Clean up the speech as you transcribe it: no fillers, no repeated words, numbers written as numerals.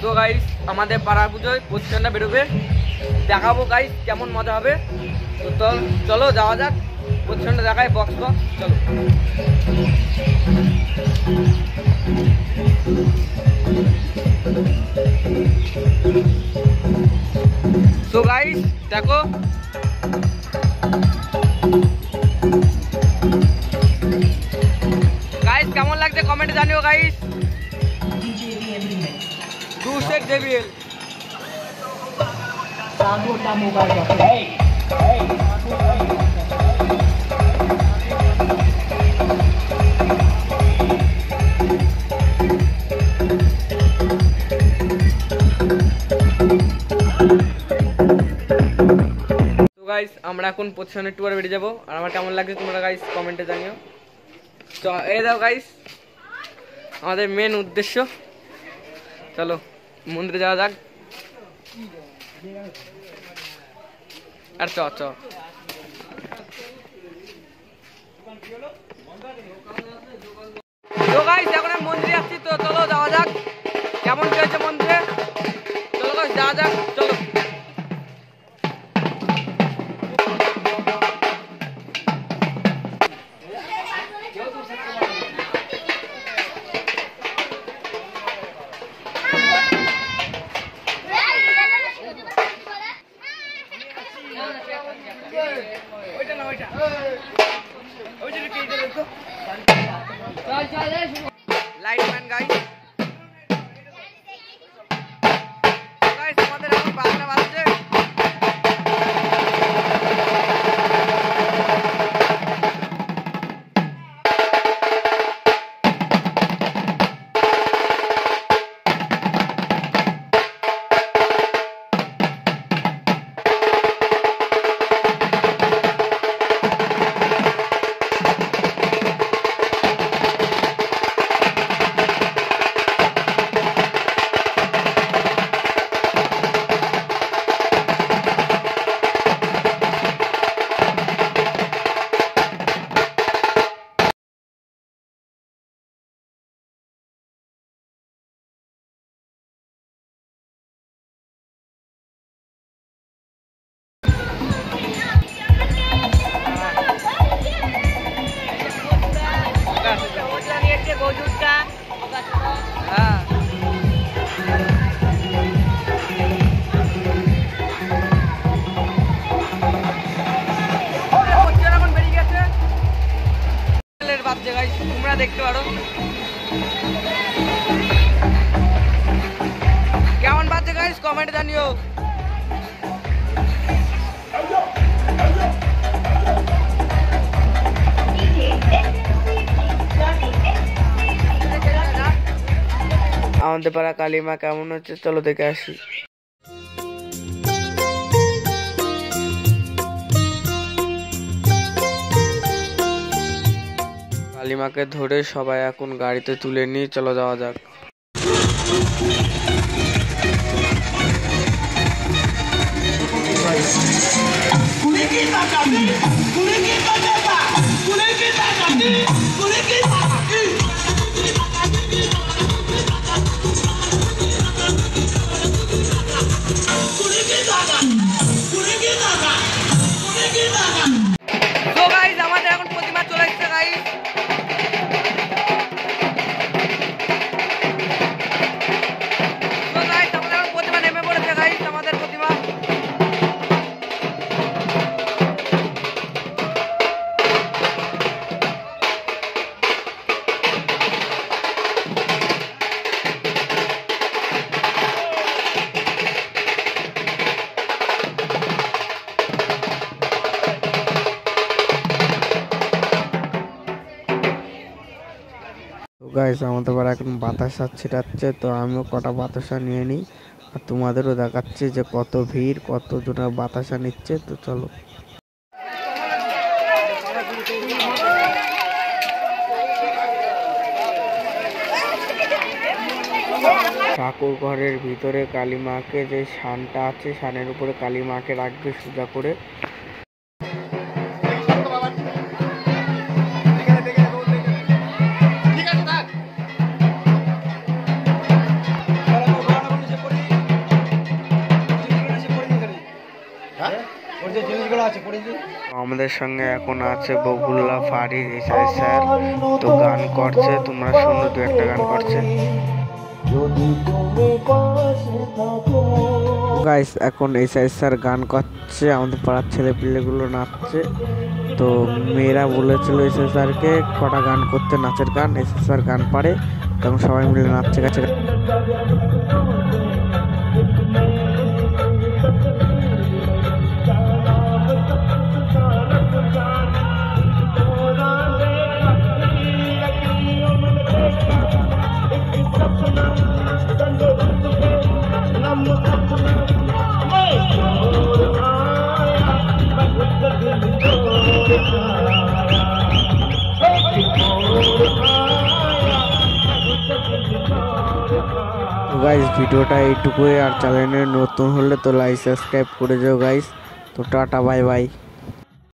তো গাইস আমাদের পাড়া পুজোয় প্রতিষ্ঠানটা বেরোবে, দেখাবো গাইস কেমন মজা হবে। তো চলো যাওয়া যাক, প্রতিষ্ঠানটা দেখায় বক্স বক্স। চলো তো গাইস দেখো গাইস কেমন লাগছে কমেন্টে জানিও গাইস। দুশেক জেবিএল গাইস আমরা এখন প্রতিষ্ঠানের ট্যুরে বেরিয়ে যাবো, আর আমার কেমন লাগছে তোমরা গাইস কমেন্টে জানিও। তো এই দাও গাইস আমাদের মেন উদ্দেশ্য, চলো মন্দিরে যাওয়া যাক। আর চ চ তো গাইস এখন আমি মন্দিরে আসছি, তো চলো যাওয়া যাক। কেমন হয়েছে মন্দিরে, চলো গাইস যাওয়া যাক। চলো লাইটম্যান গাইস আমাদের এখন 12টা বাজছে। তোমরা দেখতে পারো কেমন বাজছে গাইস কমেন্টে জানিও। আমাদের পাড়া কালিমা কেমন হচ্ছে চলো দেখে আসি। কালিমাকে ধরে সবাই এখন গাড়িতে তুলে নিয়ে চলো যাওয়া যাক। আমাদের এখন প্রতিমা চলে এসেছে গাইস। প্রতিমা নেমে পড়েছে গাইস, আমাদের প্রতিমা। গাইস আমাদের বাড়ি এখন বাতাসা ছিটাচ্ছে, তো আমিও কটা বাতাসা নিয়ে নিই আর তোমাদেরও দেখাচ্ছি যে কত ভিড়, কত জনের বাতাসা নিচ্ছে। তো চলো ঠাকুর ঘরের ভিতরে কালীমাকে যে শানটা আছে, শানের উপরে কালীমাকে রাখবে সোজা করে। আমাদের সঙ্গে এখন আছে বকুল্লা ফারির এসআই স্যার, তো গান করছে, তোমরা শুনো, দু একটা গান করছে। গাইস এখন এসআই স্যার গান করছে, আমাদের পাড়ার ছেলে পিলেগুলো নাচছে। তো মেয়েরা বলেছিল এসআই স্যারকে কটা গান করতে, নাচের গান। এসআই স্যার গান পারে, তখন সবাই মিলে নাচছে কাছে। তো গাইস ভিডিওটা এইটুকুই, আর চ্যানেলে নতুন হলে তো লাইক সাবস্ক্রাইব করে যাও গাইস। তো টাটা বাই বাই।